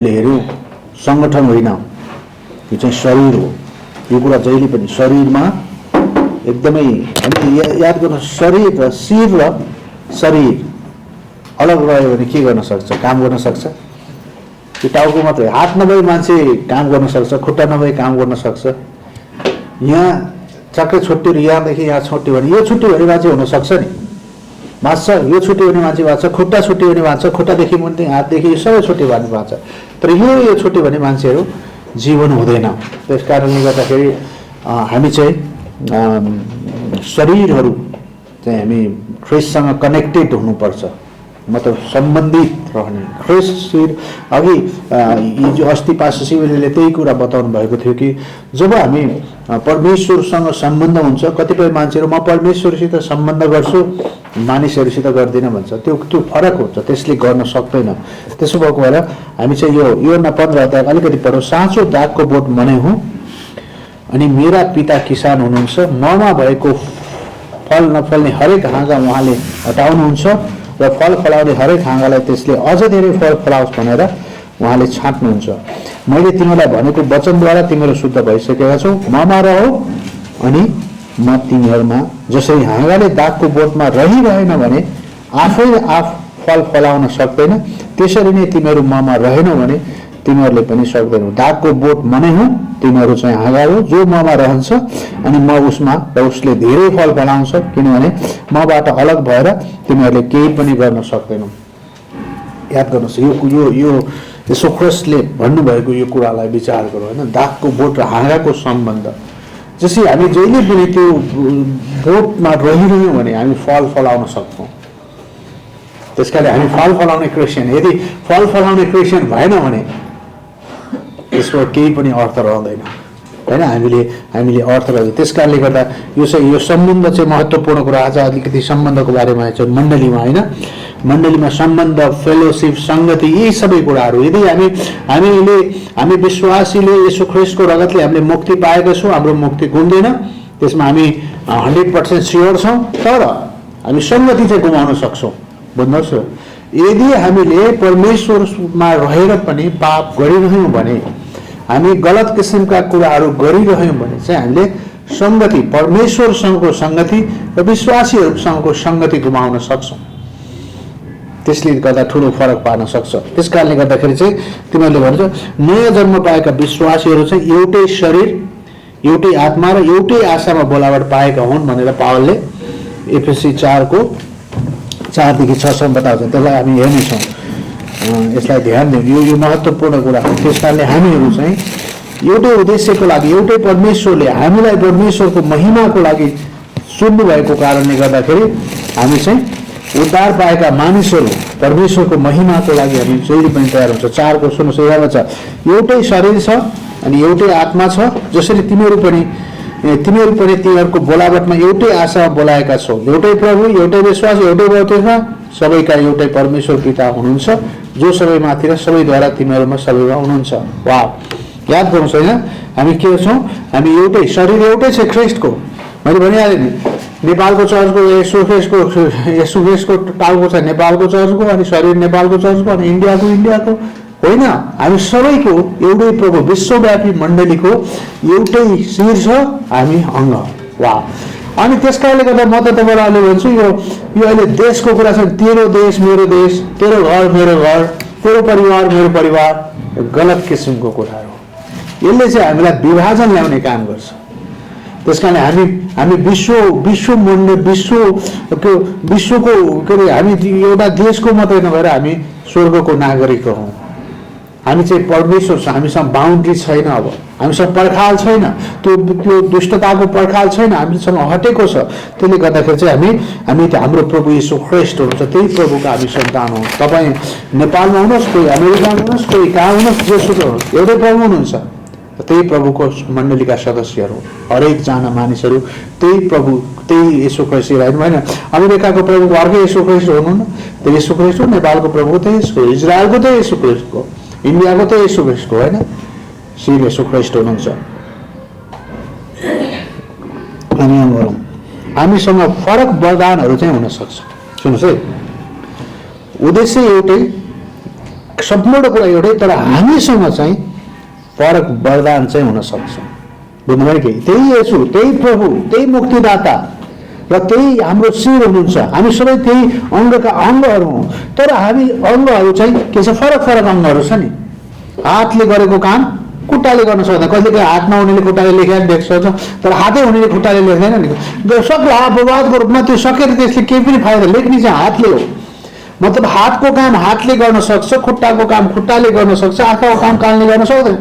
हेऱ्यौं संगठन होइन, यो चाहिँ शरीर हो। यो कुरा जहिले पनि शरीरमा एकदमै हामी याद गर्न, शरीर र शिर र शरीर अलग रह्यो भने के गर्न सक्छ? काम गर्न सक्छ? यो टाउको मात्रै, हात नभए मान्छे काम गर्न सक्छ, खुट्टा नभए काम गर्न सक्छ। यहाँ चक्कै छुट्यो, यहाँदेखि यहाँ छुट्यो भने यो छुट्यो भने मान्छे हुन सक्छ नि, बाँच्छ। यो छुट्यो भने मान्छे बाँच्छ, खुट्टा छुट्यो भने बाँच्छ, खुट्टादेखि मुनि हातदेखि यो सबै छुट्यो भने बाँच्छ। तर यो छुट्यो भने मान्छेहरू जीवन हुँदैन। त्यस कारणले गर्दाखेरि हामी चाहिँ शरीरहरू चाहिँ हामी ख्रिस्टसँग कनेक्टेड हुनुपर्छ, मतलब सम्बन्धित रहने। ख्रिस्ट शिर अघि जो अस्ति पास्टर शिवले त्यही कुरा बताउनु भएको थियो कि जब हामी परमेश्वरसँग सम्बन्ध हुन्छ, कतिपय मान्छेहरू म परमेश्वरसित सम्बन्ध गर्छु, मानिसहरूसित गर्दिनँ भन्छ। त्यो फरक हुन्छ, त्यसले गर्न सक्दैन। त्यसो भएको भएर हामी चाहिँ यो योहन्ना 15 अध्याय अलिकति पढौँ। साँचो दागको बोट मनै हुँ अनि मेरा पिता किसान हुनुहुन्छ। ममा भएको फल नफल्ने हरेक हाँगा उहाँले हटाउनुहुन्छ र फल फलाउने हरेक हाँगालाई त्यसले अझ धेरै फल फलाओस् भनेर उहाँले छाट्नुहुन्छ। मैले तिमीलाई भनेको वचनद्वारा तिमीहरू शुद्ध भइसकेका छौ। ममा रहो अनि म तिमीहरूमा। जसरी हाँगाले दागको बोटमा रहिरहेन भने आफै फल फलाउन सक्दैन, त्यसरी नै तिमीहरू ममा रहेनौ भने तिमीहरूले पनि सक्दैनौ। दागको बोट मनै हुँ, तिमीहरू चाहिँ हाँगा हो। जो ममा रहन्छ अनि म उसमा र उसले धेरै फल फलाउँछ, किनभने मबाट अलग भएर तिमीहरूले केही पनि गर्न सक्दैनौ। याद गर्नुहोस्, यो यसो ख्रिस्टले भन्नुभएको यो कुरालाई विचार गरौँ होइन। दागको बोट र हाँगाको सम्बन्ध, जसरी हामी जहिले पनि त्यो बोटमा रहिरह्यौँ भने हामी फल फलाउन सक्छौँ। त्यसकारण हामी फल फलाउने क्रिस्चियन, यदि फल फलाउने क्रिस्चियन भएन भने त्यसको केही पनि अर्थ रहँदैन होइन। हामीले अर्थ रहँदैन। त्यस कारणले गर्दा यो सम्बन्ध चाहिँ महत्त्वपूर्ण कुरा। आज अलिकति सम्बन्धको बारेमा चाहिँ मण्डलीमा होइन, मण्डलीमा सम्बन्ध, फेलोसिप, सङ्गति, यी सबै कुराहरू। यदि हामी विश्वासीले यसो ख्रिस्टको रगतले हामीले मुक्ति पाएका छौँ, हाम्रो मुक्ति गुम्दैन, त्यसमा हामी 100% स्योर छौँ। तर हामी सङ्गति चाहिँ गुमाउन सक्छौँ। बुझ्नुहोस्, यदि हामीले परमेश्वरमा रहेर पनि पाप गरिरह्यौँ भने, हामी गलत किसिमका कुराहरू गरिरह्यौँ भने चाहिँ हामीले सङ्गति, परमेश्वरसँगको सङ्गति र विश्वासीहरूसँगको सङ्गति गुमाउन सक्छौँ। त्यसले गर्दा ठुलो फरक पार्न सक्छ। त्यस कारणले गर्दाखेरि चाहिँ तिमीहरूले भन्छ नयाँ जन्म पाएका विश्वासीहरू चाहिँ एउटै शरीर, एउटै आत्मा र एउटै आशामा बोलावट पाएका हुन् भनेर पावलले एफएसी 4:4देखि 6सम्म बताउँछ। त्यसलाई हामी हेर्नेछौँ, यसलाई ध्यान दिउँ। यो महत्त्वपूर्ण कुरा हो। त्यस कारणले हामीहरू चाहिँ एउटै उद्देश्यको लागि, एउटै परमेश्वरले हामीलाई परमेश्वरको महिमाको लागि चुन्नुभएको कारणले गर्दाखेरि हामी चाहिँ उद्धार पाएका मानिसहरू परमेश्वरको महिमाको लागि हामी जहिले पनि तयार हुन्छ। 4 सुन्नुहोस्, यहाँ छ एउटै शरीर छ अनि एउटै आत्मा छ, जसरी तिमीहरू पनि तिमीहरूको बोलावटमा एउटै आशामा बोलाएका छौ। एउटै प्रभु, एउटै विश्वास, एउटै बौद्धिकमा, सबैका एउटै परमेश्वर पिता हुनुहुन्छ, जो सबैमाथि र सबैद्वारा तिमीहरूमा सबैमा हुनुहुन्छ। वाह, याद गर्नुहोस् होइन। हामी के छौँ? हामी एउटै शरीर, एउटै छ ख्रिस्टको। मैले भनिहालेँ नि, नेपालको चर्चको यसु ख्रिस्टको टाउको छ नेपालको चर्चको, अनि शरीर नेपालको चर्चको, अनि इन्डियाको होइन। हामी सबैको एउटै प्रभु, विश्वव्यापी मण्डलीको एउटै शिर छ, हामी अङ्ग। वाह। अनि त्यस कारणले गर्दा म त तपाईँलाई अहिले भन्छु, यो अहिले देशको कुरा छ। तेरो देश मेरो देश, तेरो घर मेरो घर, तेरो परिवार मेरो परिवार, गलत किसिमको कुराहरू। यसले चाहिँ हामीलाई विभाजन ल्याउने काम गर्छ। त्यस कारण हामी विश्वको के अरे हामी एउटा देशको मात्रै नभएर हामी स्वर्गको नागरिक हौँ। हामी चाहिँ परमेश्वर छ, हामीसँग बााउन्ड्री छैन। अब हामीसँग पर्खाल छैन, त्यो दुष्टताको पर्खाल छैन, हामीसँग हटेको छ। त्यसले गर्दाखेरि चाहिँ हामी हाम्रो प्रभु येशू ख्रिस्ट हुनुहुन्छ, त्यही प्रभुका हामी सन्तान हौँ। तपाईँ नेपालमा हुनुहोस्, कोही अमेरिकामा हुनुहोस्, कोही कहाँ हुनुहोस्, जेसुकै हुनुहोस्, एउटै प्रभु हुनुहुन्छ। त्यही प्रभुको मण्डलीका सदस्यहरू, हरेकजना मानिसहरू त्यही प्रभु, त्यही येशू ख्रिस्ट होइन। अमेरिकाको प्रभु अर्कै येशू ख्रिस्ट हुनुहुन्न, त्यो येशू ख्रिस्ट हो। नेपालको प्रभु त्यही यसको, इजरायलको त्यही येशू ख्रिस्टको, इन्डियाको त येशू ख्रिस्टको होइन, शिर येशू ख्रिस्ट हुनुहुन्छ। अनि हामीसँग फरक वरदानहरू चाहिँ हुन सक्छ। सुन्नुहोस् है, उद्देश्य एउटै, सम्पूर्ण कुरा एउटै, तर हामीसँग चाहिँ फरक वरदान चाहिँ हुन सक्छ। बुझ्नुभयो कि? त्यही येशू, त्यही प्रभु, त्यही मुक्तिदाता र त्यही हाम्रो शिर हुनुहुन्छ। हामी सबै त्यही अङ्गका अङ्गहरू हौँ, तर हामी अङ्गहरू चाहिँ के छ, फरक फरक अङ्गहरू छ नि। हातले गरेको काम खुट्टाले गर्न सक्दैन। कहिलेकाहीँ हात नहुनेले खुट्टाले लेखेर देख्छ, तर हातै हुनेले खुट्टाले लेख्दैन नि। सक्ला अपवादको रूपमा त्यो सकेर त्यसले केही पनि फाइदा, लेख्ने चाहिँ हातले हो। मतलब हातको काम हातले गर्न सक्छ, खुट्टाको काम खुट्टाले गर्न सक्छ, आँखाको काम कानले गर्न सक्दैन।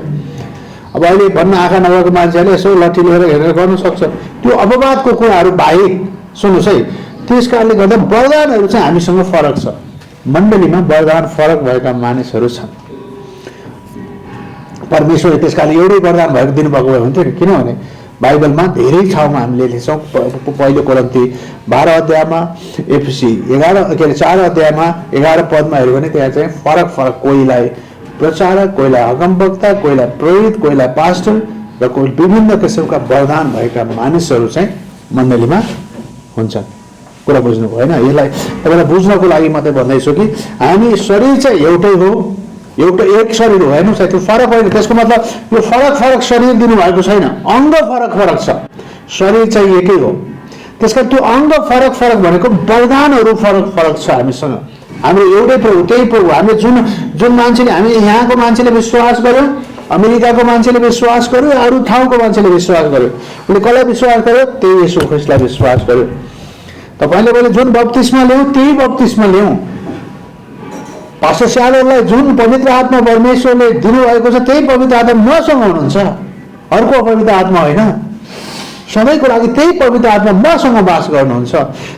अब अहिले भन्न आँखा नभएको मान्छेले यसो लट्ठी लिएर हेरेर गर्न सक्छ, त्यो अपवादको कुराहरू बाहेक। सुन्नुहोस् है, त्यस कारणले गर्दा वरदानहरू चाहिँ हामीसँग फरक छ। मण्डलीमा वरदान फरक भएका मानिसहरू छन्। परमेश्वरले त्यस कारणले एउटै वरदान भएको दिनुभएको भए हुन्थ्यो नि। किनभने बाइबलमा धेरै ठाउँमा हामीले लेख्छौँ। पहिलो कोरिन्थी 12 अध्यायमा, एफएसी 4 अध्यायमा 11 पदमा हेऱ्यो भने त्यहाँ चाहिँ फरक फरक, कोहीलाई प्रचारक, कोहीलाई अगमवक्ता, कोहीलाई प्रेरित, कोहीलाई पास्टर र कोही विभिन्न किसिमका वरदान भएका मानिसहरू चाहिँ मण्डलीमा हुन्छन्। कुरा बुझ्नुभयो होइन? यसलाई तपाईँलाई बुझ्नको लागि मात्रै भन्दैछु कि हामी शरीर चाहिँ एउटै हो, एउटा एक शरीर हो। हेर्नुहोस् है, त्यो फरक होइन। त्यसको मतलब यो फरक फरक शरीर दिनुभएको छैन, अङ्ग फरक फरक छ, शरीर चाहिँ एकै हो। त्यसकारण त्यो अङ्ग फरक फरक भनेको वरदानहरू फरक फरक छ हामीसँग। हाम्रो एउटै प्रभु, त्यही प्रभु। हामीले जुन मान्छेले, हामी यहाँको मान्छेले विश्वास गर्यो, अमेरिकाको मान्छेले विश्वास गर्यो, अरू ठाउँको मान्छेले विश्वास गर्यो, उसले कसलाई विश्वास गर्यो? त्यही येशू ख्रीष्टलाई विश्वास गर्यो। तपाईँले मैले जुन बप्तिस्मा ल्याउँ त्यही बप्तिस्मा ल्याउँ। पास्टर स्यालरलाई जुन पवित्र आत्मा परमेश्वरले दिनुभएको छ त्यही पवित्र आत्मा मसँग हुनुहुन्छ, अर्को पवित्र आत्मा होइन। सबैको लागि त्यही पवित्र आत्मा मसँग वास गर्नुहुन्छ।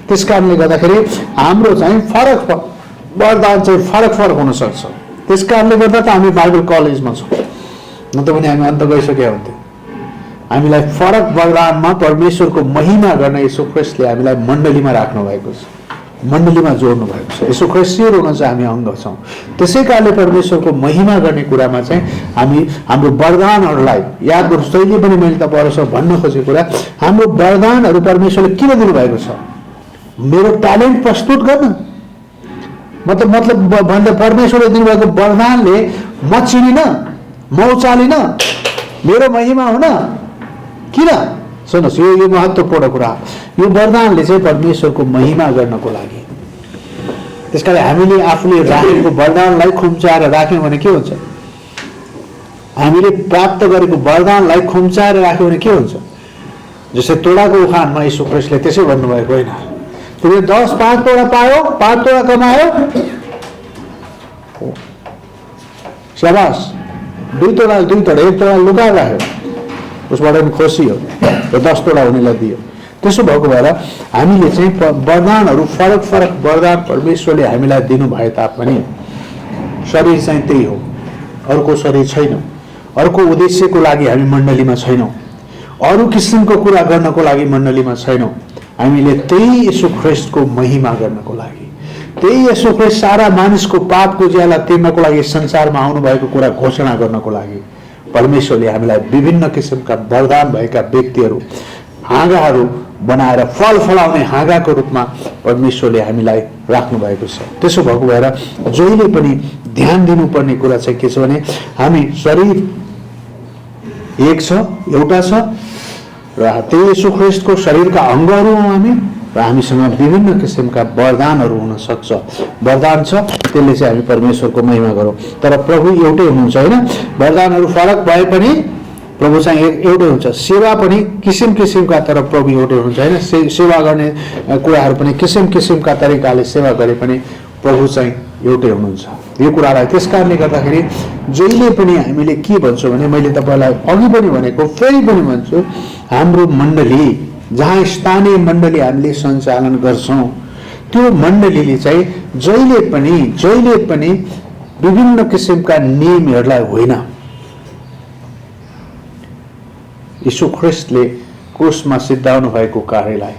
त्यस कारणले गर्दाखेरि हाम्रो चाहिँ फरक वरदान चाहिँ फरक फरक हुनसक्छ। त्यस कारणले गर्दा त हामी बाइबल कलेजमा छौँ, न त भने हामी अन्त गइसकेका हुन्थ्यौँ। हामीलाई फरक वरदानमा परमेश्वरको महिमा गर्न येशू ख्रीष्टले हामीलाई मण्डलीमा राख्नु भएको छ, मण्डलीमा जोड्नु भएको छ। येशू ख्रीष्ट शिर हुनुहुन्छ, हामी अङ्ग छौँ। त्यसै कारणले परमेश्वरको महिमा गर्ने कुरामा चाहिँ हामी हाम्रो वरदानहरूलाई याद गर्नुहोस्। जहिले पनि मैले तपाईँहरूसँग भन्न खोजेको कुरा, हाम्रो वरदानहरू परमेश्वरले किन दिनुभएको छ? मेरो ट्यालेन्ट प्रस्तुत गर्न, मतलब भन्दा परमेश्वरले दिनुभएको वरदानले म चिनिन, म उचालिन, मेरो महिमा हुन किन? सुन्नुहोस्, यो महत्त्वपूर्ण कुरा। यो वरदानले चाहिँ परमेश्वरको महिमा गर्नको लागि। त्यस कारण हामीले आफूले राखेको वरदानलाई खुम्चाएर राख्यौँ भने के हुन्छ? हामीले प्राप्त गरेको वरदानलाई खुम्चाएर राख्यौँ भने के हुन्छ? जस्तै तोडाको उखानमा येशू ख्रीष्टले त्यसै भन्नुभएको होइन। तिमीले 5 तोडा पायो, 5 तोडा कमायो, शाबास। 2 तोडा 1 तोडा लुकाएर राख्यो, उसबाट पनि खुसी हो, र 10 तोडा हुनेलाई दियो। त्यसो भएको भएर हामीले चाहिँ वरदानहरू फरक फरक वरदान परमेश्वरले हामीलाई दिनुभए तापनि शरीर चाहिँ त्यही हो, अर्को शरीर छैन। अर्को उद्देश्यको लागि हामी मण्डलीमा छैनौँ, अरू किसिमको कुरा गर्नको लागि मण्डलीमा छैनौँ। हामीले त्यही येशू ख्रीष्टको महिमा गर्नको लागि, त्यही येशू ख्रीष्ट सारा मानिसको पापको ज्याला तिर्नको लागि संसारमा आउनुभएको कुरा घोषणा गर्नको लागि परमेश्वरले हामीलाई विभिन्न किसिमका वरदान भएका व्यक्तिहरू, हाँगाहरू बनाएर फल फलाउने हाँगाको रूपमा परमेश्वरले हामीलाई राख्नु भएको छ। त्यसो भएको भएर जहिले पनि ध्यान दिनुपर्ने कुरा चाहिँ के छ भने हामी शरीर एक छ, एउटा छ, र त्यही येशू ख्रीष्टको शरीरका अङ्गहरू हौँ हामी, र हामीसँग विभिन्न किसिमका वरदानहरू हुन सक्छ। वरदान छ, त्यसले चाहिँ हामी परमेश्वरको महिमा गरौँ। तर प्रभु एउटै हुनुहुन्छ होइन? वरदानहरू फरक भए पनि प्रभु चाहिँ एउटै हुन्छ। सेवा पनि किसिम किसिमका, तर प्रभु एउटै हुनुहुन्छ होइन? सेवा गर्ने कुराहरू पनि किसिम किसिमका तरिकाले सेवा गरे पनि प्रभु चाहिँ एउटै हुनुहुन्छ। यो कुरालाई त्यस कारणले गर्दाखेरि जहिले पनि हामीले के भन्छौँ भने, मैले तपाईँलाई अघि पनि भनेको, फेरि पनि भन्छु, हाम्रो मण्डली जहाँ स्थानीय मण्डली हामीले सञ्चालन गर्छौँ, त्यो मण्डलीले चाहिँ जहिले पनि विभिन्न किसिमका नियमहरूलाई होइन, येशू ख्रीष्टले क्रुसमा सिद्धाउनु भएको कार्यलाई,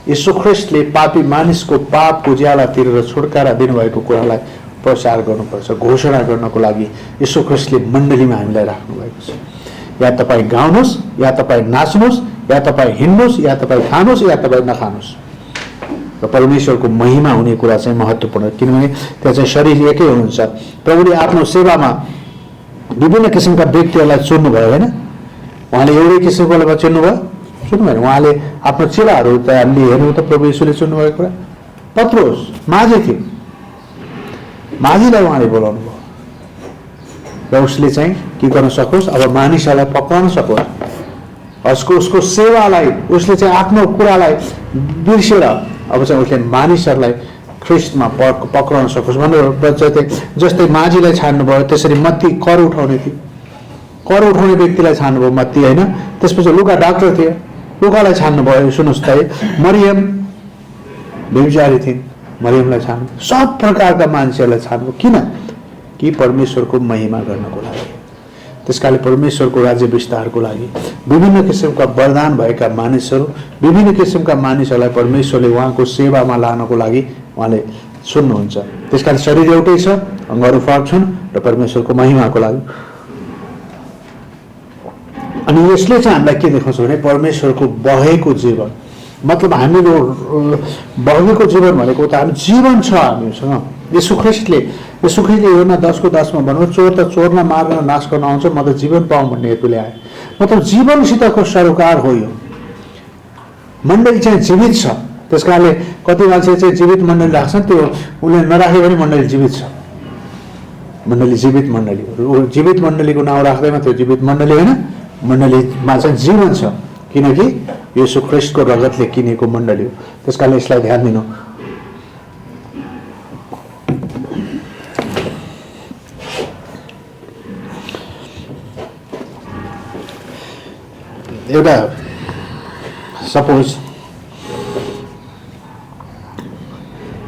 येशू ख्रीष्टले पापी मानिसको पापको ज्याला तिरेर छुटकारा दिनुभएको कुरालाई प्रचार गर्नुपर्छ, घोषणा गर्नको लागि येशू ख्रीष्टले मण्डलीमा हामीलाई राख्नु भएको छ। या तपाईँ गाउनुहोस्, या तपाईँ नाच्नुहोस्, या तपाईँ हिँड्नुहोस्, या तपाईँ खानुहोस्, या तपाईँ नखानुहोस्, र परमेश्वरको महिमा हुने कुरा चाहिँ महत्त्वपूर्ण, किनभने त्यहाँ चाहिँ शरीर एकै हुनुहुन्छ। प्रभुले आफ्नो सेवामा विभिन्न किसिमका व्यक्तिहरूलाई चुन्नुभयो होइन, उहाँले एउटै किसिमकोलाई चुन्नुभयो भएन, उहाँले आफ्नो चेलाहरू त हामीले हेर्नु त प्रभु येशूले चुन्नुभएको कुरा। पत्रुस माझी थियो, माझीलाई उहाँले बोलाउनु भयो र उसले चाहिँ के गर्न सकोस्, अब मानिसहरूलाई पक्राउन सकोस्, उसको सेवालाई उसले चाहिँ आफ्नो कुरालाई बिर्सेर अब चाहिँ उसले मानिसहरूलाई ख्रिस्टमा पक्राउन सकोस् भनेर जस्तै माझीलाई छान्नुभयो, त्यसरी मत्ती कर उठाउने थियो, कर उठाउने व्यक्तिलाई छान्नुभयो मत्ती होइन। त्यसपछि लुका डाक्टर थियो, लुकालाई छान्नुभयो। सुन्नुहोस् त, मरियम व्यभिचारी थिइन्, मरियमलाई छान्नु, सब प्रकारका मान्छेहरूलाई छान्नु। किन? कि परमेश्वरको महिमा गर्नको लागि। त्यसकारण परमेश्वरको राज्य विस्तारको लागि विभिन्न किसिमका वरदान भएका मानिसहरू, विभिन्न किसिमका मानिसहरूलाई परमेश्वरले उहाँको सेवामा लानको लागि उहाँले सुन्नुहुन्छ। त्यसकारण शरीर एउटै छ, अङ्गहरू फरक छन् र परमेश्वरको महिमाको लागि। अनि यसले चाहिँ हामीलाई के देखाउँछ भने परमेश्वरको बगेको जीवन, मतलब हामीको बगेको जीवन भनेको त हामी जीवन छ हामीसँग। यसु ख्रिस्टले योहन्ना 10:10 भन्नु, चोर त चोर्न मार्न नाश गर्न आउँछ, म त जीवन पाऊँ भन्ने हेतुले आए। मतलब जीवनसितको सरोकार हो यो। मण्डली चाहिँ जीवित छ, त्यसकारणले कति मान्छे चाहिँ जीवित मण्डली राख्छन्, त्यो उसले नराखे पनि मण्डली जीवित छ। मण्डली जीवित मण्डली हो, जीवित मण्डलीको नाउँ राख्दैमा त्यो जीवित मण्डली होइन, मण्डलीमा चाहिँ जीवन छ, किनकि येशू ख्रिस्टको रगतले किनेको मण्डली हो। त्यसकारणले यसलाई ध्यान दिनु। एउटा सपोज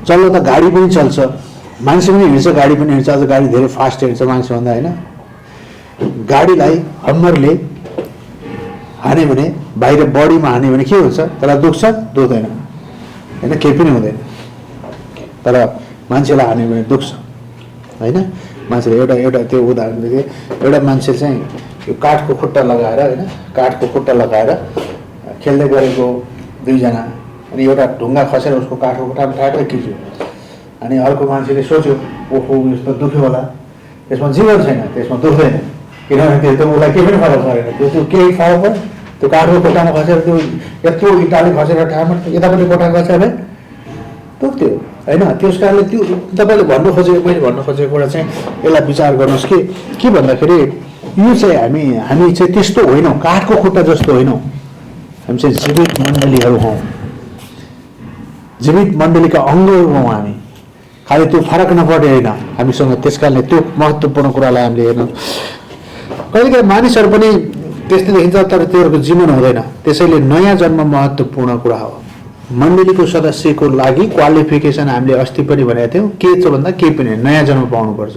चल्न त गाडी पनि चल्छ, मान्छे पनि हिँड्छ, गाडी पनि हिँड्छ, अझ गाडी धेरै फास्ट हिँड्छ मान्छेभन्दा होइन। गाडीलाई हम्मरले हान्यो भने, बाहिर बडीमा हान्यो भने के हुन्छ? त्यसलाई दुख्छ? दुख्दैन होइन, केही पनि हुँदैन। तर मान्छेलाई हान्यो भने दुख्छ होइन। मान्छेले एउटा त्यो उदाहरण दिए, एउटा मान्छे चाहिँ यो काठको खुट्टा लगाएर होइन, काठको खुट्टा लगाएर खेल्दै गरेको दुईजना, अनि एउटा ढुङ्गा खसेर उसको काठको खुट्टामा ठ्याक्कै खिच्यो। अनि अर्को मान्छेले सोच्यो, ओहो यस्तो दुख्यो होला, त्यसमा जीवन छैन, त्यसमा दुख्दैन, किनभने त्यो त उसलाई केही पनि फरक परेन, त्यो केही फरक पऱ्यो। त्यो काठको खुट्टामा खसेर त्यो यत्रो इँटाले खसेर ठाउँमा यतापट्टि कोठा खसेर दुख्थ्यो होइन। त्यस कारणले त्यो तपाईँले मैले भन्नु खोजेको कुरा चाहिँ यसलाई विचार गर्नुहोस् के भन्दाखेरि यो चाहिँ हामी चाहिँ त्यस्तो होइनौँ, काठको खुट्टा जस्तो होइनौँ, हामी चाहिँ जीवित मण्डलीहरू हौँ, जीवित मण्डलीका अङ्गहरू हौँ हामी। खालि त्यो फरक नपर्ने होइन हामीसँग। त्यसकारणले त्यो महत्त्वपूर्ण कुरालाई हामीले हेर्नु। कहिलेकाहीँ मानिसहरू पनि त्यस्तै देखिन्छ, तर त्योहरूको जीवन हुँदैन। त्यसैले नयाँ जन्म महत्त्वपूर्ण कुरा हो। मण्डलीको सदस्यको लागि क्वालिफिकेसन हामीले अस्ति पनि भनेको थियौँ, के छ भन्दा केही पनि नयाँ जन्म पाउनुपर्छ।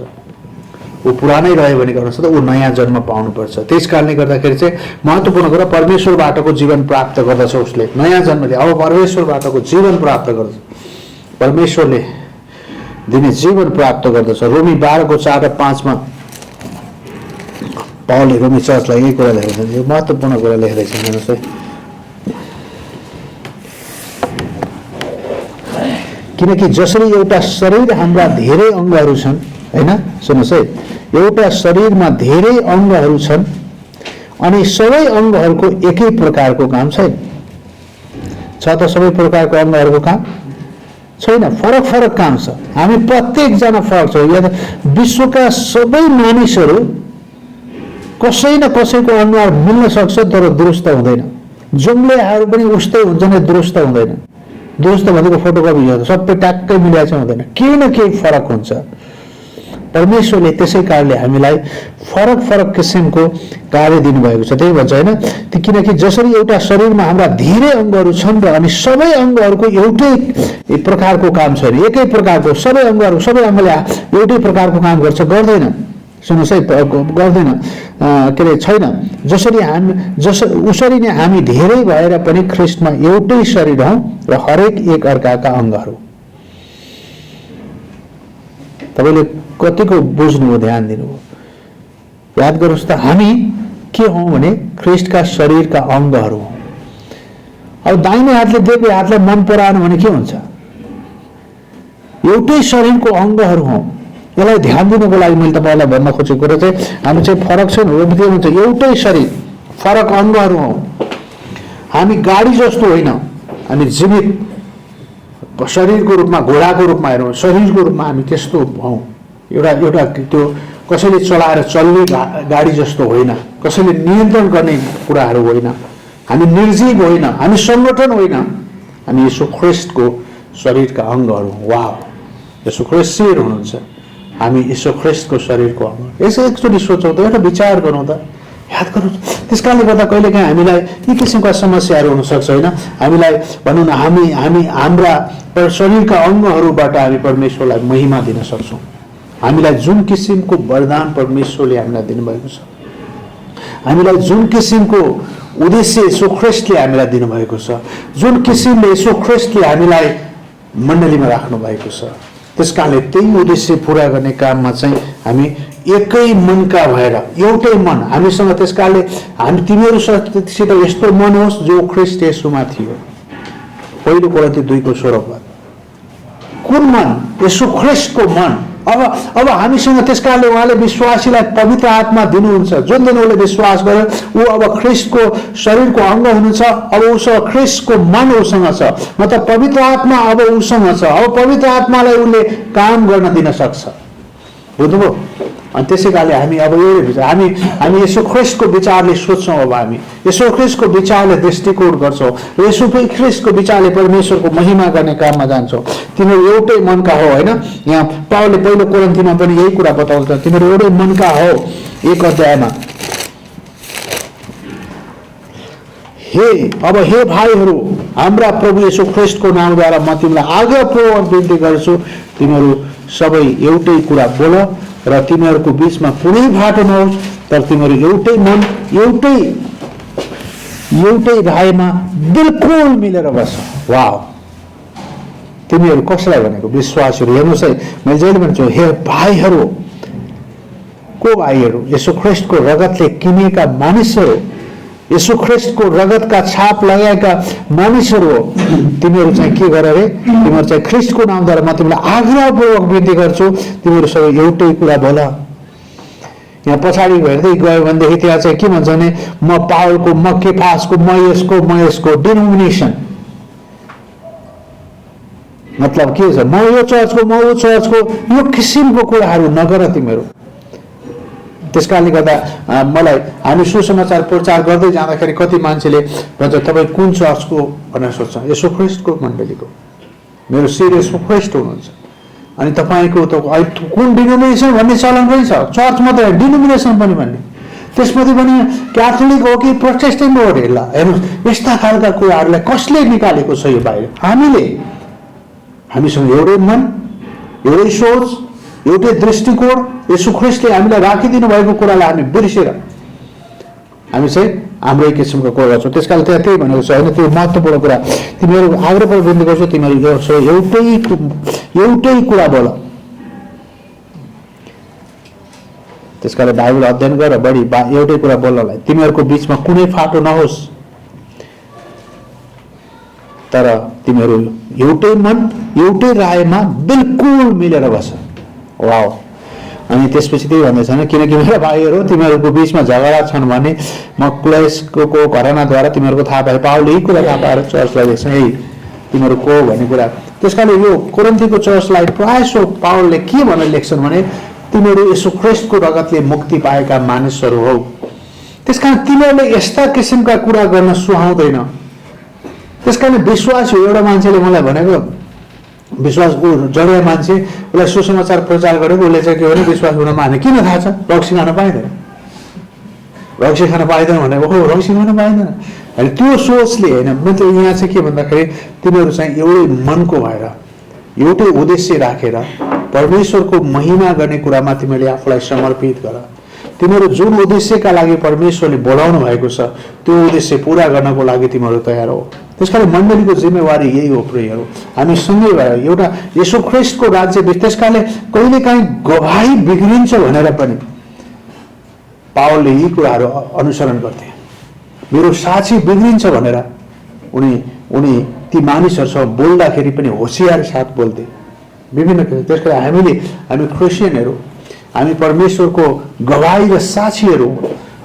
ऊ पुरानै रह्यो भने गर्नुहोस् त ऊ नयाँ जन्म पाउनुपर्छ। त्यस कारणले गर्दाखेरि चाहिँ महत्त्वपूर्ण कुरा परमेश्वरबाटको जीवन प्राप्त गर्दछ उसले, नयाँ जन्मले अब परमेश्वरबाटको जीवन प्राप्त गर्दछ, परमेश्वरले दिने जीवन प्राप्त गर्दछ। रोमी 12:4-5 पावलले रोमी चर्चलाई यही कुरा लेखेको छ, यो महत्त्वपूर्ण कुरा लेखेको छ। हेर्नुहोस् है, किनकि जसरी एउटा शरीर हाम्रा धेरै अङ्गहरू छन् होइन, सुन्नुहोस् है, एउटा शरीरमा धेरै अङ्गहरू छन् अनि सबै अङ्गहरूको एकै प्रकारको काम छैन। छ त सबै प्रकारको अङ्गहरूको काम छैन, फरक फरक काम छ। हामी प्रत्येकजना फरक छौँ। या त विश्वका सबै मानिसहरू कसै न कसैको अनुहार मिल्न सक्छ तर दुरुस्त हुँदैन। जुम्लेहरू पनि उस्तै हुन्छन्, दुरुस्त हुँदैन। दुरुस्त भनेको फोटोकपी हो, सबै ट्याक्कै मिलाएर चाहिँ हुँदैन, केही न केही फरक हुन्छ। परमेश्वरले त्यसै कारणले हामीलाई फरक फरक किसिमको कार्य दिनुभएको छ। त्यही भन्छ होइन, किनकि जसरी एउटा शरीरमा हाम्रा धेरै अङ्गहरू छन् र अनि सबै अङ्गहरूको एउटै प्रकारको काम छैन, एकै प्रकारको सबै अङ्गले एउटै प्रकारको काम गर्छ, गर्दैन। सुन्नुहोस् है, गर्दैन के अरे छैन। उसरी नै हामी धेरै भएर पनि ख्रिस्टमा एउटै शरीर हौँ र हरेक एक अर्काका अङ्गहरू। तपाईँले कतिको बुझ्नुभयो, ध्यान दिनुभयो, याद गर्नुहोस् त। हामी के हौँ भने ख्रिस्टका शरीरका अङ्गहरू हौँ। अब दाहिने हातले देब्रे हातलाई मन पराएन भने के हुन्छ? एउटै शरीरको अङ्गहरू हौँ। यसलाई ध्यान दिनुको लागि मैले तपाईँलाई भन्न खोजेको कुरो चाहिँ हामी चाहिँ फरक छैन, एउटै शरीर फरक अङ्गहरू हौँ। हामी गाडी जस्तो होइन, हामी जीवित शरीरको रूपमा, घोडाको रूपमा हेरौँ, शरीरको रूपमा हामी त्यस्तो हौँ। एउटा त्यो कसैले चलाएर चल्ने गाडी जस्तो होइन, कसैले नियन्त्रण गर्ने कुराहरू होइन, हामी निर्जीव होइन, हामी सङ्गठन होइन, हामी यीशु ख्रीष्टको शरीरका अङ्गहरू। वाह, यीशु ख्रीष्ट शिर हुनुहुन्छ, हामी यीशु ख्रीष्टको शरीरको अङ्ग। यसो एकचोटि सोचौँ त, एउटा विचार गरौँ त, याद गरौँ। त्यस कारणले गर्दा कहिलेकाहीँ हामीलाई यी किसिमका समस्याहरू हुनसक्छ होइन। हामीलाई भनौँ न, हाम्रा शरीरका अङ्गहरूबाट हामी परमेश्वरलाई महिमा दिन सक्छौँ। हामीलाई जुन किसिमको वरदान परमेश्वरले हामीलाई दिनुभएको छ, हामीलाई जुन किसिमको उद्देश्य यीशु ख्रीष्टले हामीलाई दिनुभएको छ, जुन किसिमले यीशु ख्रीष्टले हामीलाई मण्डलीमा राख्नु भएको छ, त्यसकारणले त्यही उद्देश्य पुरा गर्ने काममा चाहिँ हामी एकै मनका भएर, एउटै मन हामीसँग। त्यसकारणले हामी तिमीहरूसित यस्तो मन होस् जो ख्रीष्ट येशूमा थियो। पहिलो कोरिन्थी 2:16। कुन मन? यीशु ख्रीष्टको मन। अब हामीसँग त्यसकारणले उहाँले विश्वासीलाई पवित्र आत्मा दिनुहुन्छ। जुन दिन उसले विश्वास गर्यो ऊ अब ख्रीष्टको शरीरको अङ्ग हुनुहुन्छ। अब उसँग ख्रीष्टको मन उसँग छ, मतलब पवित्र आत्मा अब उसँग छ। अब पवित्र आत्मालाई उसले काम गर्न दिन सक्छ। बुझ्नुभयो? अनि त्यसै कारणले हामी अब एउटै विचार, हामी यीशु ख्रीष्टको विचारले सोच्छौँ। अब हामी यीशु ख्रीष्टको विचारले दृष्टिकोण गर्छौँ, यीशु ख्रीष्टको विचारले परमेश्वरको महिमा गर्ने काममा जान्छौँ। तिमीहरू एउटै मनका हो होइन। यहाँ पावलले पहिलो कोरिन्थीमा पनि यही कुरा बताउँछ, तिमीहरू एउटै मनका हो। 1 अध्यायमा, हे भाइहरू, हाम्रा प्रभु यीशु ख्रीष्टको नामद्वारा म तिमीलाई आज्ञापूर्वक बिन्ती गर्छु, तिमीहरू सबै एउटै कुरा बोल र तिमीहरूको बीचमा कुनै फाटो नहोस्, तर तिमीहरू एउटै मन, एउटै भाइमा बिल्कुल मिलेर बस। वाह, तिमीहरू कसलाई भनेको? विश्वासहरू। हेर्नुहोस् है, मैले जहिले भन्छु, हे भाइहरू। को भाइहरू? यीशु ख्रीष्टको रगतले किनेका मानिसहरू, यीशु ख्रीष्टको रगतका छाप लगाएका मानिसहरू हो। तिमीहरू चाहिँ के गर रे? तिमीहरू चाहिँ ख्रीष्टको नामद्वारा म तिमीलाई आग्रहपूर्वक बिन्ती गर्छु, तिमीहरू सबै एउटै कुरा बोल। यहाँ पछाडि हेर्दै गयो भनेदेखि त्यहाँ चाहिँ के भन्छ भने, म पावलको, म केफासको, म यसको डिनोमिनेसन, मतलब के छ? म यो चर्चको, म ऊ चर्चको, यो किसिमको कुराहरू नगर तिमीहरू। त्यसकारणले गर्दा मलाई हामी सुसमाचार प्रचार गर्दै जाँदाखेरि कति मान्छेले भन्छ तपाईँ कुन चर्चको भनेर सोध्छ। यीशु ख्रीष्टको मण्डलीको, मेरो शिर यीशु ख्रीष्ट हुनुहुन्छ। अनि तपाईँको त कुन डिनोमिनेसन भन्ने चलन पनि छ। चर्च मात्रै होइन, डिनोमिनेसन पनि भन्ने। त्यसपछि पनि क्याथोलिक हो कि प्रोटेस्टेन्ट हो अरे। ल हेर्नुहोस्, यस्ता खालका कुराहरूलाई कसले निकालेको छ यो बाहिर? हामीले। हामीसँग एउटै मन, एउटै सोच, एउटै दृष्टिकोण, यीशु ख्रीष्टले हामीलाई राखिदिनु भएको कुरालाई हामी बिर्सेर हामी चाहिँ हाम्रै किसिमको कुरा गर्छौँ। त्यसकारण त्यहाँ त्यही भनेको छ होइन। त्यो महत्त्वपूर्ण कुरा, तिमीहरू आग्रहपूर्वक बिन्ती गर्छौ, तिमीहरू एउटै कुरा बोल। त्यसकारण बाइबल अध्ययन गर, बढी एउटै कुरा बोल्नलाई। तिमीहरूको बिचमा कुनै फाटो नहोस्, तर तिमीहरू एउटै मन, एउटै रायमा बिल्कुल मिलेर बस। वाह। अनि त्यसपछि त्यही भन्दैछ होइन, किनकि मेरा भाइहरू, तिमीहरूको बिचमा झगडा छन् भने म क्लेशको घटनाद्वारा तिमीहरूको थाहा पाएँ। पावलले यही कुरा थाहा पाएर चर्चलाई देख्छ, है तिमीहरू को भन्ने कुरा। त्यस कारणले यो कोरिन्थीको चर्चलाई प्रायः पावलले के भनेर लेख्छन् भने, तिमीहरू यीशु ख्रीष्टको रगतले मुक्ति पाएका मानिसहरू हौ। त्यसकारण तिमीहरूले यस्ता किसिमका कुरा गर्न सुहाउँदैन। त्यसकारण विश्वास हो। एउटा मान्छेले मलाई भनेको, विश्वास जडिया मान्छे, उसलाई सुसमाचार प्रचार गरेको, उसले चाहिँ के भने विश्वास हुन माने। किन थाहा छ? रक्सी खान पाइँदैन, रक्सी खान पाइँदैन भनेको हो, रक्सी खान पाइँदैन। अनि त्यो सोचले होइन, मतलब यहाँ चाहिँ के भन्दाखेरि तिमीहरू चाहिँ एउटै मनको भएर, एउटै उद्देश्य राखेर परमेश्वरको महिमा गर्ने कुरामा तिमीहरूले आफूलाई समर्पित गर। तिमीहरू जुन उद्देश्यका लागि परमेश्वरले बोलाउनु भएको छ त्यो उद्देश्य पूरा गर्नको लागि तिमीहरू तयार हो। त्यसकारण मण्डलीको जिम्मेवारी यही हो प्रियहरू, हामी सँगै भएर एउटा यीशु ख्रीष्टको राज्य। त्यसकारणले कहिलेकाहीँ गवाही बिग्रिन्छ भनेर पनि पावलले यी कुराहरू अनुसरण गर्थे। मेरो साक्षी बिग्रिन्छ भनेर उनी ती मानिसहरूसँग बोल्दाखेरि पनि होसियार साथ बोल्थे। विभिन्न किसिम। त्यसकारण हामी क्रिस्चियनहरू, हामी परमेश्वरको गवाही र साक्षीहरू,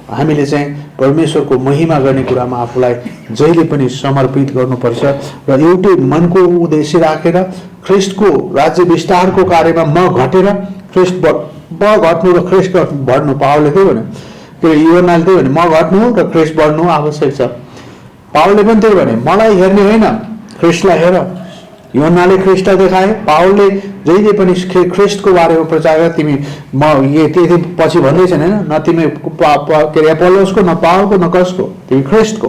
हामीले चाहिँ परमेश्वरको महिमा गर्ने कुरामा आफूलाई जहिले पनि समर्पित गर्नुपर्छ र एउटै मनको उद्देश्य राखेर ख्रिस्टको राज्य विस्तारको कार्यमा म घटेर ख्रिस्ट घट्नु र ख्रिस्ट बढ्नु। पावलले त्यही भन्यो, के अरे योहन्नाले त्यही भन्यो, म घट्नु र ख्रिस्ट बढ्नु आवश्यक छ। पावलले पनि त्यही भने, मलाई हेर्ने होइन ख्रिस्टलाई हेर। योहन्नाले ख्रिस्टलाई देखाए, पावलले जहिले पनि ख्रिस्टको बारेमा प्रचार गर। तिमी म त्यति पछि भन्दै छैन, न तिमी के अरे एपोलोसको, न पावलको, न कसको, तिमी ख्रिस्टको।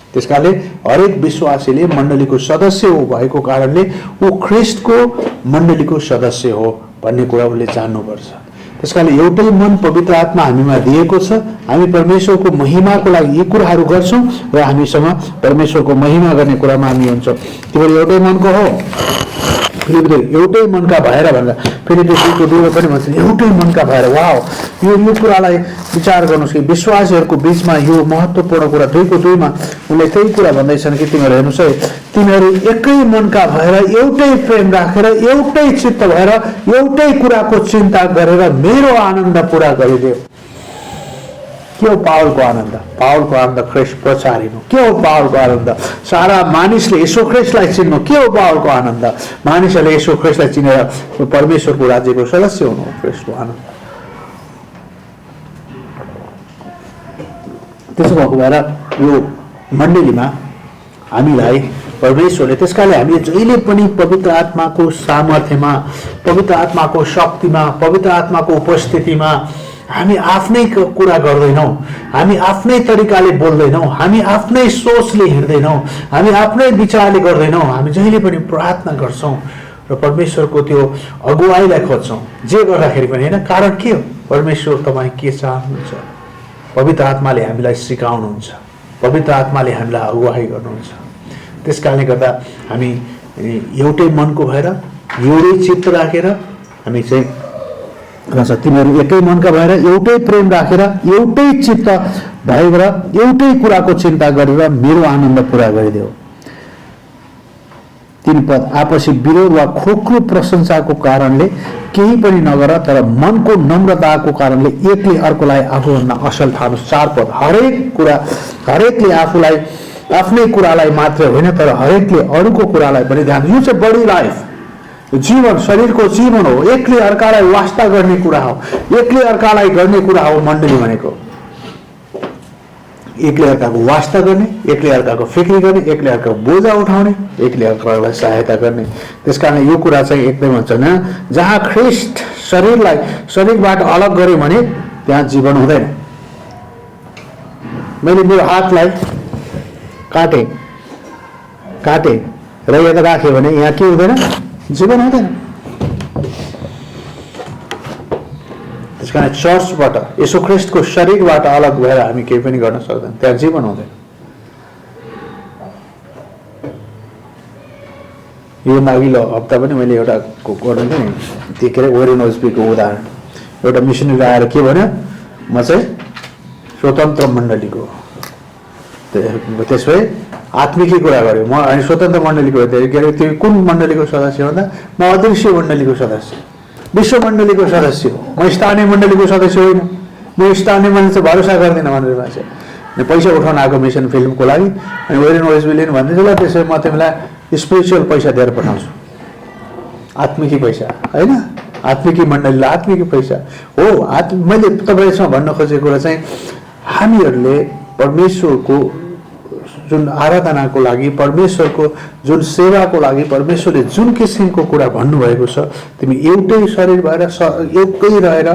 त्यसकारणले हरेक विश्वासीले मण्डलीको सदस्य हो भएको कारणले ऊ ख्रिस्टको मण्डलीको सदस्य हो भन्ने कुरा उसले जान्नुपर्छ। त्यसकारणले एउटै मन पवित्र आत्मा हामीमा दिएको छ। हामी परमेश्वरको महिमाको लागि यी कुराहरू गर्छौँ र हामीसँग परमेश्वरको महिमा गर्ने कुरामा हामी हुन्छौँ। तिमीहरू एउटै मनको हो, एउटै मनका भएर भनेर फिलिप्पी 2:2 पनि भन्छ, एउटै मनका भएर। वाह, यो कुरालाई विचार गर्नुहोस् कि विश्वासीहरूको बिचमा यो महत्त्वपूर्ण कुरा 2:2 मा उनले त्यही कुरा भन्दैछन् कि तिमीहरू हेर्नुहोस् है, तिमीहरू एकै मनका भएर एउटै प्रेम राखेर एउटै चित्त भएर एउटै कुराको चिन्ता गरेर मेरो आनन्द पुरा गरिदियो। के हो पावलको आनन्द? पावलको आनन्द ख्रिस्ट प्रचारिनु। के हो पावलको आनन्द? सारा मानिसले यसो ख्रिस्टलाई चिन्नु। के हो पावलको आनन्द? मानिसहरूले यसो ख्रिस्टलाई चिनेर परमेश्वरको राज्यको सदस्य हुनु हो ख्रिस्टको आनन्द। त्यसो भएको भएर यो मण्डलीमा हामीलाई परमेश्वरले, त्यसकारणले हामीले जहिले पनि पवित्र आत्माको सामर्थ्यमा, पवित्र आत्माको शक्तिमा, पवित्र आत्माको उपस्थितिमा हामी आफ्नै कुरा गर्दैनौँ, हामी आफ्नै तरिकाले बोल्दैनौँ, हामी आफ्नै सोचले हिँड्दैनौँ, हामी आफ्नै विचारले गर्दैनौँ। हामी जहिले पनि प्रार्थना गर्छौँ र परमेश्वरको त्यो अगुवाईलाई खोज्छौँ जे गर्दाखेरि पनि, होइन? कारण के हो? परमेश्वर तपाईँ के चाहनुहुन्छ? पवित्र आत्माले हामीलाई सिकाउनुहुन्छ, पवित्र आत्माले हामीलाई अगुवाई गर्नुहुन्छ। त्यस कारणले गर्दा हामी एउटै मनको भएर एउटै चित्त राखेर हामी चाहिँ तिमीहरू एकै मनका भएर एउटै प्रेम राखेर एउटै चित्त भएर एउटै कुराको चिन्ता गरेर मेरो आनन्द पुरा गरिदेऊ। 3 पद, आपसी विरोध वा खोक्रो प्रशंसाको कारणले केही पनि नगर, तर मनको नम्रताको कारणले एकले अर्कोलाई आफूभन्दा असल ठानुस्। 4 पद, हरेकले आफूलाई आफ्नै कुरालाई मात्र होइन तर हरेकले अरूको कुरालाई पनि ध्यान। यो चाहिँ बडी लाइफ, जीवन, शरीरको जीवन हो। एकले अर्कालाई वास्ता गर्ने कुरा हो, एकले अर्कालाई गर्ने कुरा हो मण्डली भनेको। एकले अर्काको वास्ता गर्ने, एकले अर्काको फिक्री गर्ने, एकले अर्काको बोझा उठाउने, एकले अर्कालाई सहायता गर्ने। त्यसकारण यो कुरा चाहिँ एकदमै हुन्छ न, जहाँ ख्रिस्ट शरीरबाट अलग गर्यो भने त्यहाँ जीवन हुँदैन। मैले मेरो हातलाई काटे र यता राखेँ भने यहाँ के हुँदैन? जीवन हुँदैन। त्यसकारण चर्चबाट, यसो ख्रिस्टको शरीरबाट अलग भएर हामी केही पनि गर्न सक्दैन, त्यहाँ जीवन हुँदैन। यो अघिल्लो हप्ता पनि मैले एउटा गर्नु थिएँ नि, त्यो के अरे वेरेन ओस्बीको उदाहरण। एउटा मिसनरी आएर के भन्यो, म चाहिँ स्वतन्त्र मण्डलीको, त्यसो भए आत्मिकी कुरा गर्यो। म अनि स्वतन्त्र मण्डलीको के अरे त्यो कुन मण्डलीको सदस्य भन्दा म अदृश्य मण्डलीको सदस्य, विश्व मण्डलीको सदस्य हो। म स्थानीय मण्डलीको सदस्य होइन। म स्थानीय मण्डली चाहिँ भरोसा गर्दिनँ भनेर मान्छे पैसा उठाउन आएको मिसन फिल्मको लागि। अनि वेरेन ओस्बीले भन्दैछ, ल त्यसो म तिमीलाई स्पिरिचुअल पैसा दिएर पठाउँछु, आत्मिकी पैसा होइन, आत्मिकी मण्डलीलाई आत्मिकी पैसा हो। मैले तपाईँसँग भन्न खोजेको कुरा चाहिँ हामीहरूले परमेश्वरको जुन आराधनाको लागि, परमेश्वरको जुन सेवाको लागि परमेश्वरले जुन किसिमको कुरा भन्नुभएको छ, तिमी एउटै शरीर भएर एकै रहेर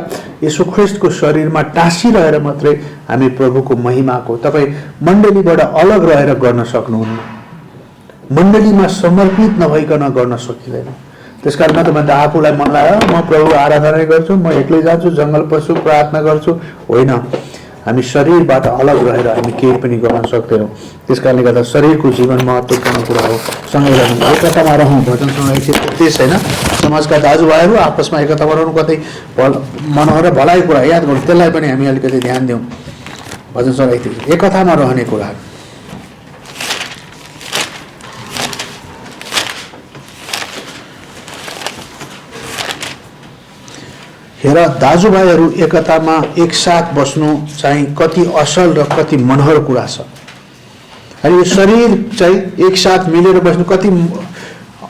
यसो ख्रिस्टको शरीरमा टाँसिरहेर मात्रै हामी प्रभुको महिमाको, तपाईँ मण्डलीबाट अलग रहेर गर्न सक्नुहुन्न। मण्डलीमा समर्पित नभइकन गर्न सकिँदैन। त्यसकारण म त आफूलाई मन लाग्यो म प्रभु आराधना गर्छु, म एक्लै जान्छु, जङ्गल पस्छु, प्रार्थना गर्छु, होइन। हामी शरीरबाट अलग रहेर हामी केही पनि गर्न सक्दैनौँ। त्यस कारणले गर्दा शरीरको जीवन महत्त्वपूर्ण कुरा हो। सँगै रहनु, एकतामा रहौँ। भजन सङ्घ उद्देश्य होइन, समाजका दाजुभाइहरू आपसमा एकतामा रहनु, कतै मनोहर भलाइ कुरा याद गर्नु, त्यसलाई पनि हामी अलिकति ध्यान दिउँ। भजन सङ्घ एकतामा रहने कुरा। र दाजुभाइहरू एकतामा एकसाथ बस्नु चाहिँ कति असल र कति मनोहर कुरा छ। अनि यो शरीर चाहिँ एकसाथ मिलेर बस्नु कति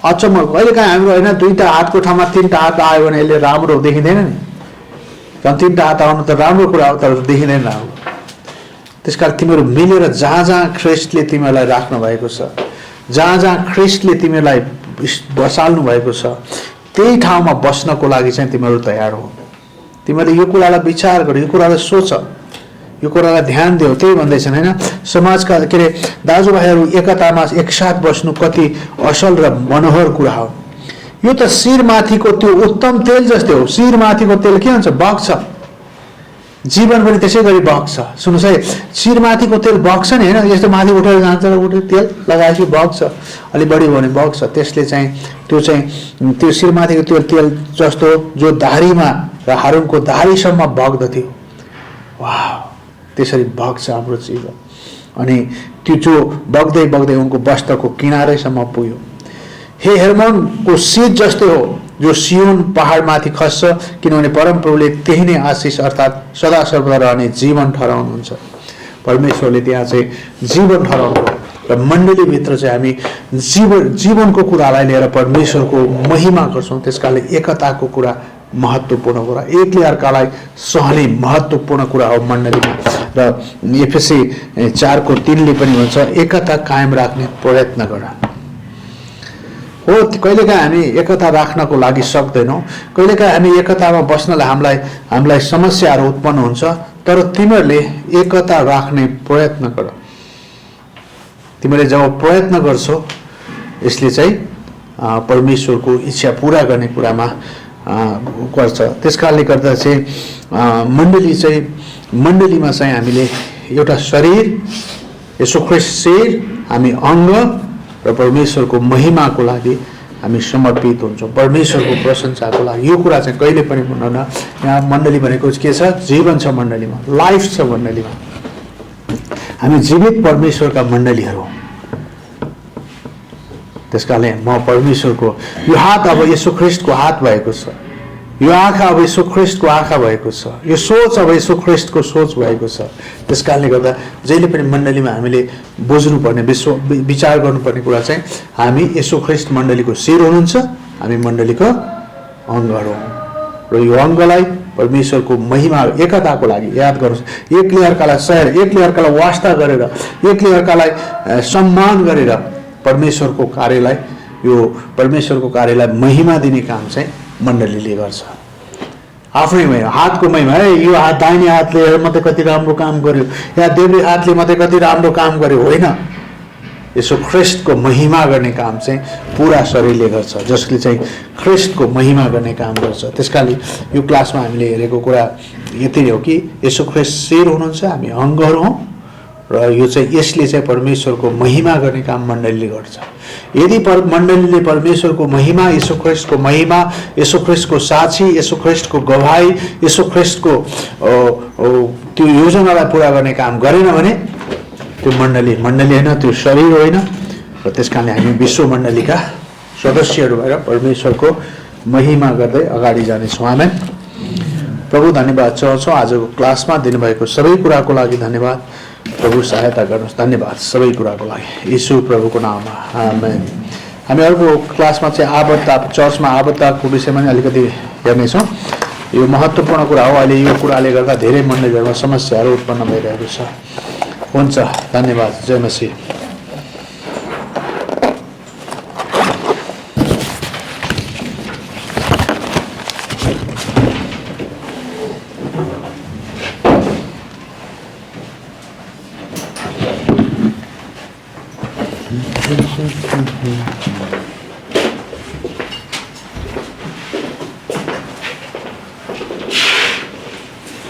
अचम्म। कहिलेकाहीँ हाम्रो होइन दुईटा हातको ठाउँमा तीनटा हात आयो भने यसले राम्रो देखिँदैन नि। झन् तीनटा हात आउनु त राम्रो कुरा हो, तर देखिँदैन राम्रो। त्यसकारण तिमीहरू मिलेर जहाँ जहाँ ख्रिस्टले तिमीहरूलाई राख्नु भएको छ, जहाँ जहाँ ख्रिस्टले तिमीलाई बसाल्नु भएको छ, त्यही ठाउँमा बस्नको लागि चाहिँ तिमीहरू तयार हो। तिमीहरूले यो कुरालाई विचार गर, यो कुरालाई सोच, यो कुरालाई ध्यान देऊ। त्यही भन्दैछन् होइन, समाजका के अरे दाजुभाइहरू एकतामा एकसाथ बस्नु कति असल र मनोहर कुरा हो। यो त शिरमाथिको त्यो उत्तम तेल जस्तै हो। शिरमाथिको तेल के हुन्छ? बग्छ। जीवन पनि त्यसै गरी बग्छ। सुन्नुहोस् है, शिरमाथिको तेल बग्छ नि होइन, यस्तो माथि उठेर जान्छ र उठेर तेल लगाएपछि बग्छ, अलि बढी भयो भने बग्छ। त्यसले चाहिँ त्यो शिरमाथिको त्यो तेल जस्तो जो दाढीमा र हारुनको दाढीसम्म बग्दथ्यो, वाह, त्यसरी बग्छ हाम्रो जीवन। अनि त्यो जो बग्दै बग्दै उनको वस्त्रको किनारैसम्म पुग्यो। हे हेर्मोनको शीत जस्तै हो जो सियोन पहाडमाथि खस्छ, किनभने परमप्रभुले त्यही नै आशिष अर्थात् सदा सर्वदा रहने जीवन ठहराउनुहुन्छ। परमेश्वरले त्यहाँ चाहिँ जीवन ठहराउनु र मण्डलीभित्र चाहिँ हामी जीवनको कुरालाई लिएर परमेश्वरको महिमा गर्छौँ। त्यसकारणले एकताको कुरा महत्त्वपूर्ण कुरा, एकले अर्कालाई सहने महत्त्वपूर्ण कुरा हो मण्डलीमा। र एफएसी 4:3 पनि भन्छ एकता कायम राख्ने प्रयत्न गर। हो, कहिलेकाहीँ हामी एकता राख्नको लागि सक्दैनौँ, कहिलेकाहीँ हामी एकतामा बस्नलाई हामीलाई समस्याहरू उत्पन्न हुन्छ, तर तिमीहरूले एकता राख्ने प्रयत्न गर। तिमीले जब प्रयत्न गर्छौ, यसले चाहिँ परमेश्वरको इच्छा पुरा गर्ने कुरामा गर्छ। त्यसकारणले गर्दा चाहिँ मण्डलीमा चाहिँ हामीले एउटा शरीर, यसो ख्रिस्ट शरीर, हामी अङ्ग र परमेश्वरको महिमाको लागि हामी समर्पित हुन्छौँ, परमेश्वरको प्रशंसाको लागि। यो कुरा चाहिँ कहिले पनि भन्नुहुन्न। यहाँ मण्डली भनेको के छ? जीवन छ मण्डलीमा, लाइफ छ मण्डलीमा। हामी जीवित परमेश्वरका मण्डलीहरू हौँ। त्यसकारणले म परमेश्वरको यो हात अब यसो ख्रिस्टको हात भएको छ, यो आँखा अब यसो ख्रिस्टको आँखा भएको छ, यो सोच अब यसो ख्रिस्टको सोच भएको छ। त्यसकारणले गर्दा जहिले पनि मण्डलीमा हामीले बुझ्नुपर्ने विचार गर्नुपर्ने कुरा चाहिँ हामी यसो ख्रिस्ट मण्डलीको शिर हुनुहुन्छ, हामी मण्डलीको अङ्गहरू हौँ। र यो अङ्गलाई परमेश्वरको महिमा एकताको लागि याद गर्नुहोस्। एकले अर्कालाई सहेर, एकले अर्कालाई वास्ता गरेर, एकले अर्कालाई सम्मान गरेर परमेश्वरको कार्यलाई महिमा दिने काम चाहिँ मण्डलीले गर्छ। आफ्नै महिमा, हातको महिमा, है यो हात दाहिने हातले मात्रै कति राम्रो काम गर्यो, या देब्रे हातले मात्रै कति राम्रो काम गर्यो, होइन। यसो ख्रिस्टको महिमा गर्ने काम चाहिँ पुरा शरीरले गर्छ, जसले चाहिँ ख्रिस्टको महिमा गर्ने काम गर्छ। त्यसकारणले यो क्लासमा हामीले हेरेको कुरा यति नै हो कि यसो ख्रिस्ट शिर हुनुहुन्छ, हामी अङ्गहरू हौँ, र यो चाहिँ यसले चाहिँ परमेश्वरको महिमा गर्ने काम मण्डलीले गर्छ। यदि मण्डलीले परमेश्वरको महिमा, यसो ख्रिस्टको महिमा, यसो ख्रिस्टको साक्षी, यसो ख्रिस्टको गवाही, यसो ख्रिस्टको त्यो योजनालाई पुरा गर्ने काम गरेन भने त्यो मण्डली होइन, त्यो शरीर होइन। र त्यसकारणले हामी विश्व मण्डलीका सदस्यहरू भएर परमेश्वरको महिमा गर्दै अगाडि जानेछौँ। आमेन। प्रभु धन्यवाद चाहन्छौँ आजको क्लासमा दिनुभएको सबै कुराको लागि धन्यवाद। प्रभु सहायता गर्नुहोस्। धन्यवाद सबै कुराको लागि यीशु प्रभुको नाममा, आमेन। हामी अर्को क्लासमा चाहिँ आबद्धता, चर्चमा आबद्धताको विषयमा नि अलिकति हेर्नेछौँ। यो महत्त्वपूर्ण कुरा हो। अहिले यो कुराले गर्दा धेरै मण्डलीहरूमा समस्याहरू उत्पन्न भइरहेको छ। हुन्छ, धन्यवाद। जय मसीह। Thank you.